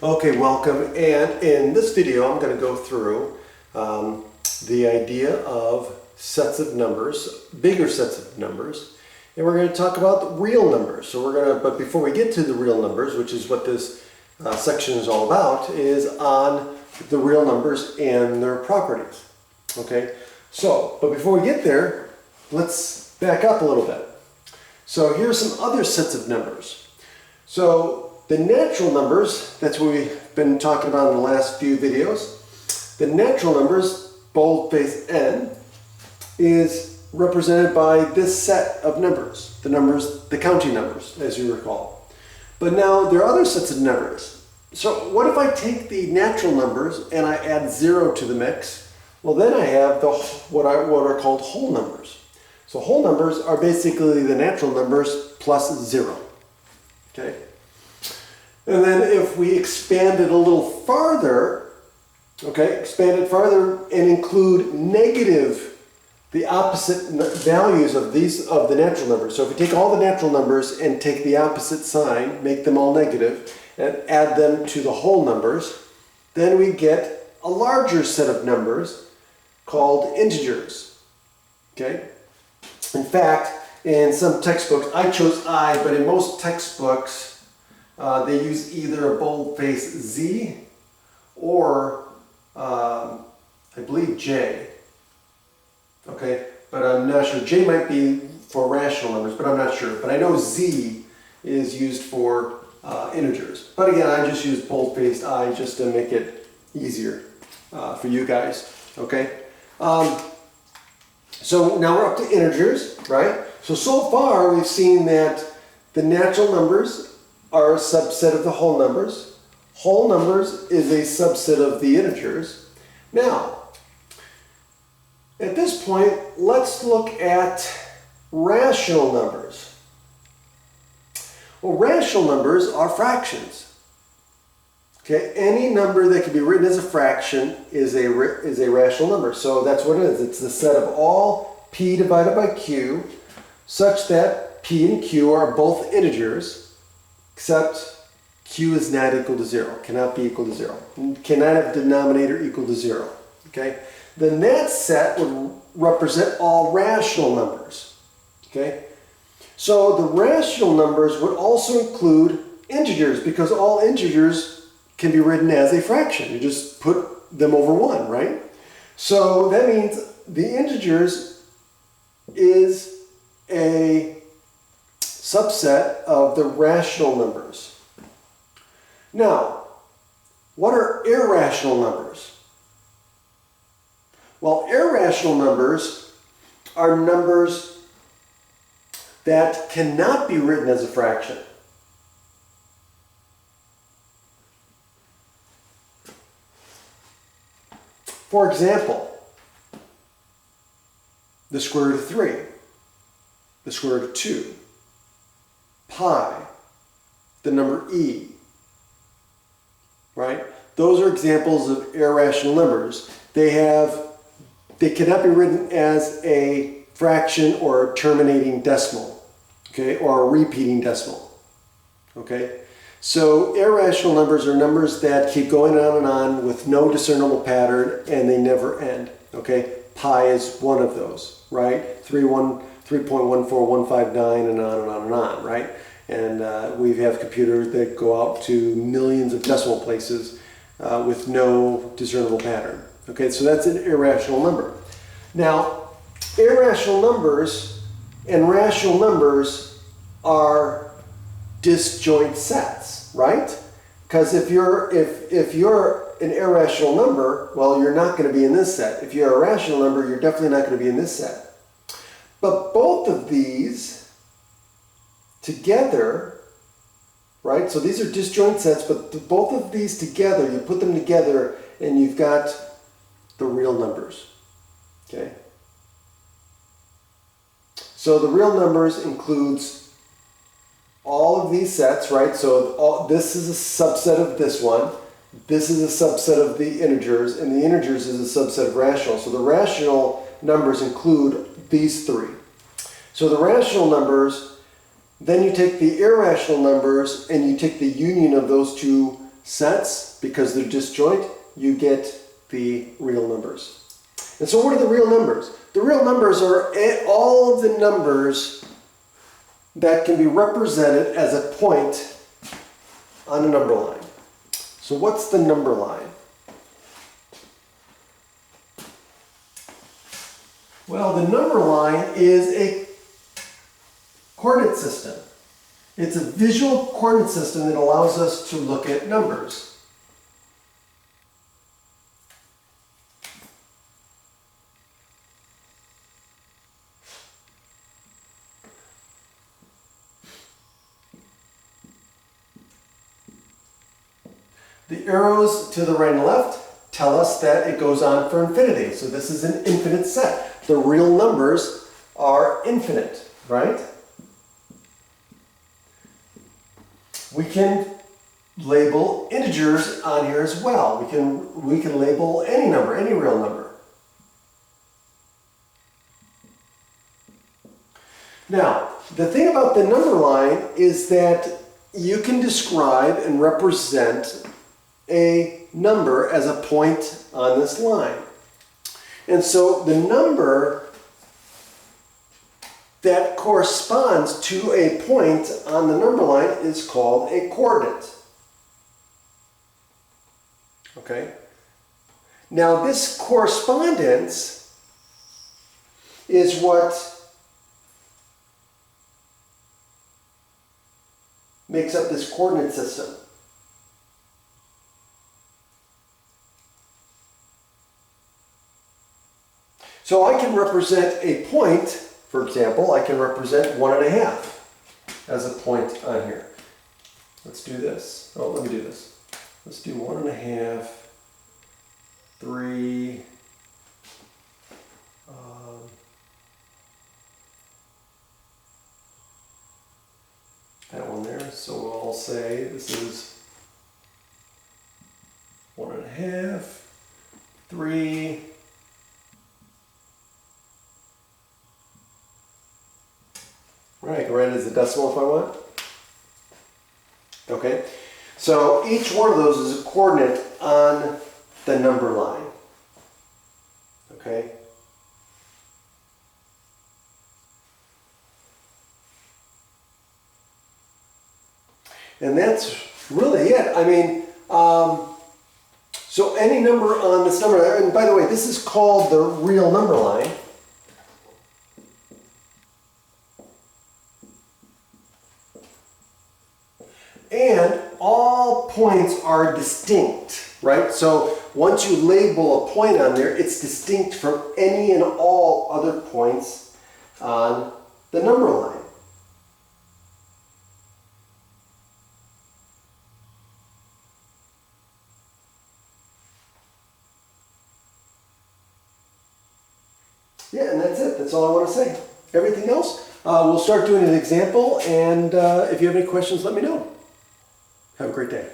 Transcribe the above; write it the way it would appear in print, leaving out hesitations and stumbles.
Okay, welcome, and in this video I'm going to go through the idea of sets of numbers, bigger sets of numbers, and we're going to talk about real numbers. But before we get to the real numbers, which is what this section is all about, is on the real numbers and their properties. Okay, but before we get there, let's back up a little bit. So here's some other sets of numbers. So the natural numbers, that's what we've been talking about in the last few videos. The natural numbers, boldface n, is represented by this set of numbers, the counting numbers, as you recall. But now there are other sets of numbers. So what if I take the natural numbers and I add 0 to the mix? Well, then I have what are called whole numbers. So whole numbers are basically the natural numbers plus 0. Okay? And then if we expand it a little farther, expand it farther and include the opposite values of the natural numbers. So if we take all the natural numbers and take the opposite sign, make them all negative, and add them to the whole numbers, then we get a larger set of numbers called integers. Okay? In fact, in some textbooks, I chose I, but in most textbooks, they use either a boldface Z or I believe J. Okay, but I'm not sure. J might be for rational numbers, but I'm not sure. But I know Z is used for integers. But again, I just use boldface I just to make it easier for you guys. Okay. So now we're up to integers, right? So far we've seen that the natural numbers are a subset of the whole numbers. Whole numbers is a subset of the integers. Now, at this point, let's look at rational numbers. Well, rational numbers are fractions. Okay, any number that can be written as a fraction is a rational number. So that's what it is. It's the set of all p divided by q, such that p and q are both integers, except q is not equal to 0, cannot be equal to 0, cannot have denominator equal to 0. Okay, then that set would represent all rational numbers. Okay, so the rational numbers would also include integers, because all integers can be written as a fraction. You just put them over 1, right? So that means the integers is a subset of the rational numbers. Now, what are irrational numbers? Well, irrational numbers are numbers that cannot be written as a fraction. For example, the square root of 3, the square root of 2, pi, the number e, right? Those are examples of irrational numbers. They cannot be written as a fraction or a terminating decimal, okay, or a repeating decimal, okay? So irrational numbers are numbers that keep going on and on with no discernible pattern, and they never end, okay? Pi is one of those, right? 3.14159 and on and on and on, right? And we have computers that go out to millions of decimal places with no discernible pattern. Okay, so that's an irrational number. Now, irrational numbers and rational numbers are disjoint sets, right? Because if you're an irrational number, well, you're not going to be in this set. If you're a rational number, you're definitely not going to be in this set. But both of these together, right? So these are disjoint sets, but both of these together, you put them together and you've got the real numbers, okay? So the real numbers includes all of these sets, right? So this is a subset of this one. This is a subset of the integers, and the integers is a subset of rational. So the rational numbers include these three. So the rational numbers, then you take the irrational numbers and you take the union of those two sets, because they're disjoint, you get the real numbers. And so what are the real numbers? The real numbers are all of the numbers that can be represented as a point on a number line. So what's the number line? Well, the number line is a coordinate system. It's a visual coordinate system that allows us to look at numbers. The arrows to the right and left tell us that it goes on for infinity. So this is an infinite set. The real numbers are infinite, right? We can label integers on here as well. We can label any number, any real number. Now, the thing about the number line is that you can describe and represent a number as a point on this line. And so the number that corresponds to a point on the number line is called a coordinate. Okay? Now this correspondence is what makes up this coordinate system. So I can represent a point, for example, I can represent 1.5 as a point on here. Let's do this. Oh, let me do this. Let's do 1.5, 3, that one there. So I'll say this is 1.5, 3, right, I can write it as a decimal if I want. Okay, so each one of those is a coordinate on the number line. Okay. And that's really it. I mean, so any number on this number, and by the way, this is called the real number line. And all points are distinct, right? So once you label a point on there, it's distinct from any and all other points on the number line. Yeah, and that's it. That's all I want to say. Everything else, we'll start doing an example, and if you have any questions, let me know. Have a great day.